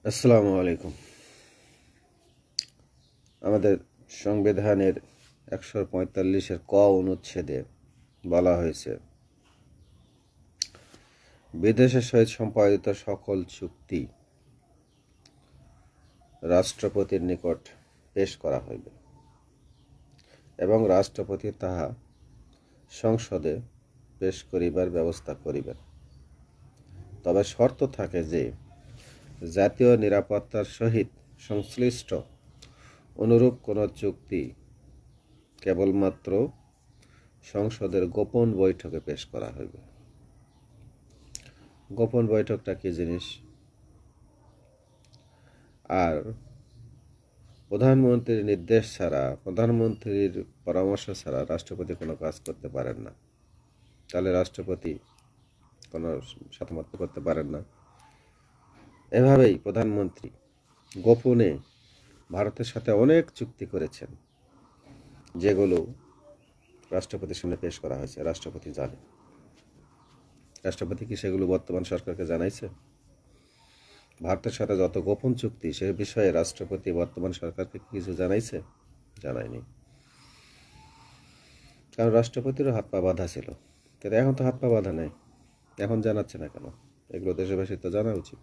আসসালামু আলাইকুম। আমাদের সংবিধানের 145-এর ক অনুচ্ছেদে বলা হয়েছে, বিদেশের সহিত সম্পাদিত সকল চুক্তি রাষ্ট্রপতির নিকট পেশ করা হইবে এবং রাষ্ট্রপতি তাহা সংসদে পেশ করিবার ব্যবস্থা করিবেন। তবে শর্ত থাকে যে জাতীয় নিরাপত্তার সহিত সংশ্লিষ্ট অনুরূপ কোন চুক্তি কেবলমাত্র সংসদের গোপন বৈঠকে পেশ করা হইবে। গোপন বৈঠকটা কি জিনিস? আর প্রধানমন্ত্রীর নির্দেশ ছাড়া, প্রধানমন্ত্রীর পরামর্শ ছাড়া রাষ্ট্রপতি কোনো কাজ করতে পারেন না। তাহলে রাষ্ট্রপতি কোনো সাথে করতে পারেন না। এভাবেই প্রধানমন্ত্রী গোপনে ভারতের সাথে অনেক চুক্তি করেছেন, যেগুলো রাষ্ট্রপতির সামনে পেশ করা হয়েছে। রাষ্ট্রপতি জানে। রাষ্ট্রপতি কি সেগুলো বর্তমান সরকারকে জানাইছে? ভারতের সাথে যত গোপন চুক্তি সে বিষয়ে রাষ্ট্রপতি বর্তমান সরকারকে কিছু জানাইছে? জানায়নি। কারণ রাষ্ট্রপতিরও হাত পা বাঁধা ছিল, কিন্তু এখন তো হাত পা বাঁধা নেই। এখন জানাচ্ছে না কেন? এগুলো দেশবাসীর তো জানা উচিত।